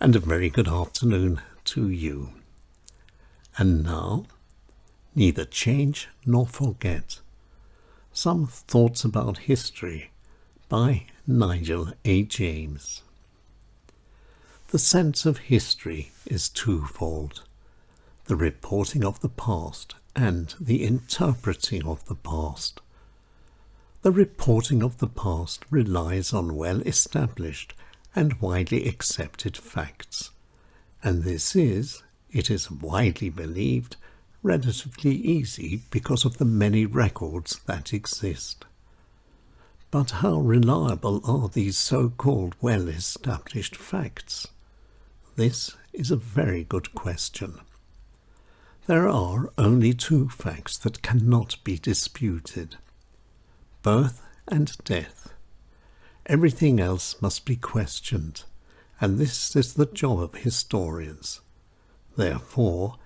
and a very good afternoon to you. And now, neither change nor forget. Some Thoughts About History by Nigel A. James. The sense of history is twofold: the reporting of the past and the interpreting of the past. The reporting of the past relies on well-established and widely accepted facts, and it is widely believed, relatively easy because of the many records that exist. But how reliable are these so-called well-established facts? This is a very good question. There are only two facts that cannot be disputed: birth and death. Everything else must be questioned, and this is the job of historians. Therefore,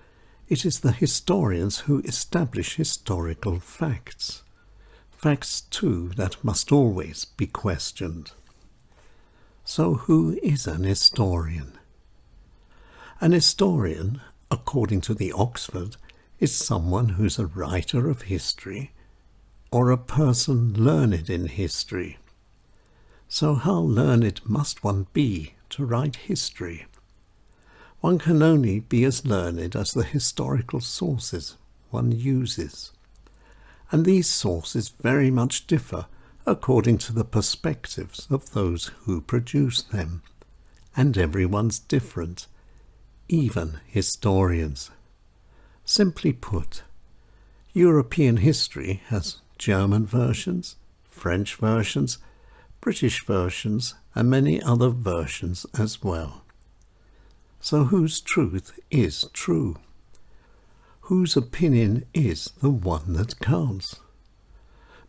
it is the historians who establish historical facts. Facts, too, that must always be questioned. So who is an historian? An historian, according to the Oxford, is someone who's a writer of history, or a person learned in history. So how learned must one be to write history? One can only be as learned as the historical sources one uses. And these sources very much differ according to the perspectives of those who produce them. And everyone's different, even historians. Simply put, European history has German versions, French versions, British versions, and many other versions as well. So whose truth is true? Whose opinion is the one that counts?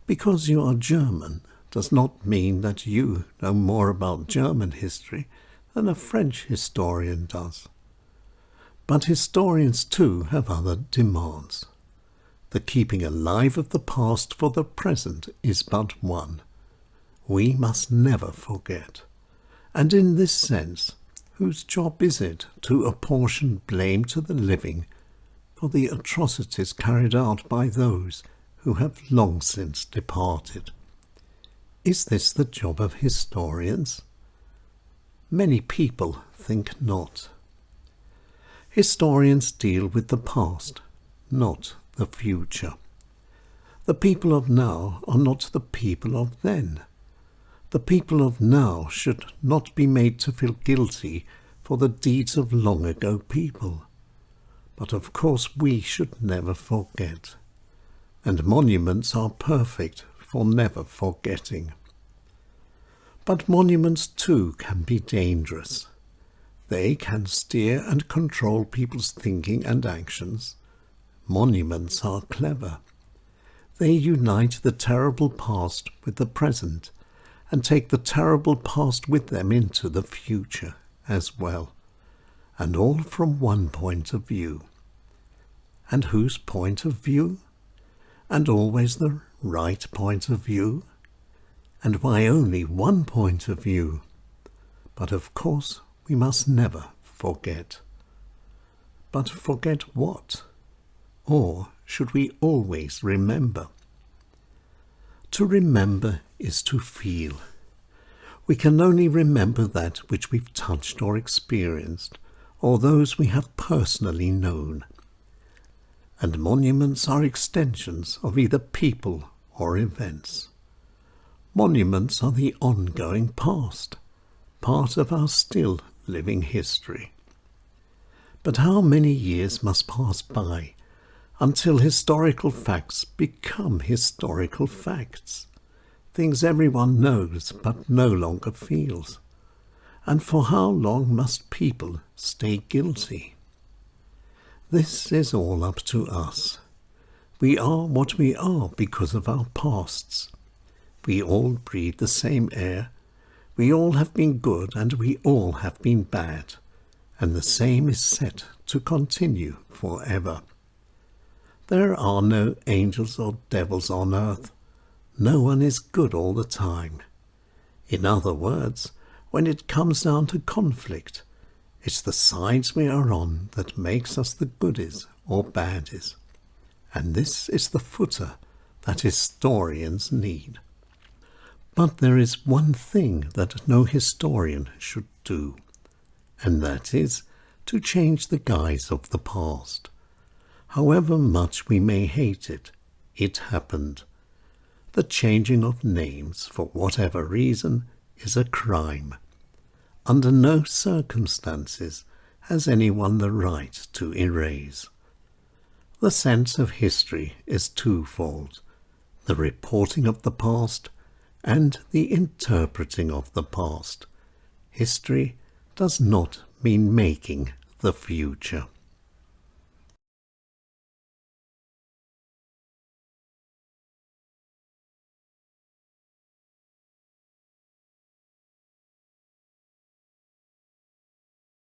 Because you are German does not mean that you know more about German history than a French historian does. But historians too have other demands. The keeping alive of the past for the present is but one. We must never forget. And in this sense, whose job is it to apportion blame to the living for the atrocities carried out by those who have long since departed? Is this the job of historians? Many people think not. Historians deal with the past, not the future. The people of now are not the people of then. The people of now should not be made to feel guilty for the deeds of long ago people. But of course we should never forget. And monuments are perfect for never forgetting. But monuments too can be dangerous. They can steer and control people's thinking and actions. Monuments are clever. They unite the terrible past with the present, and take the terrible past with them into the future as well, and all from one point of view. And whose point of view? And always the right point of view? And why only one point of view? But of course we must never forget. But forget what? Or should we always remember? To remember is to feel. We can only remember that which we've touched or experienced, or those we have personally known. And monuments are extensions of either people or events. Monuments are the ongoing past, part of our still living history. But how many years must pass by until historical facts become historical facts, things everyone knows but no longer feels? And for how long must people stay guilty? This is all up to us. We are what we are because of our pasts. We all breathe the same air. We all have been good and we all have been bad. And the same is set to continue forever. There are no angels or devils on earth. No one is good all the time. In other words, when it comes down to conflict, It's the sides we are on that makes us the goodies or baddies. And this is the footer that historians need. But there is one thing that no historian should do, and that is to change the guise of the past. However much we may hate it, it happened. The changing of names for whatever reason is a crime. Under no circumstances has anyone the right to erase. The sense of history is twofold: the reporting of the past and the interpreting of the past. History does not mean making the future.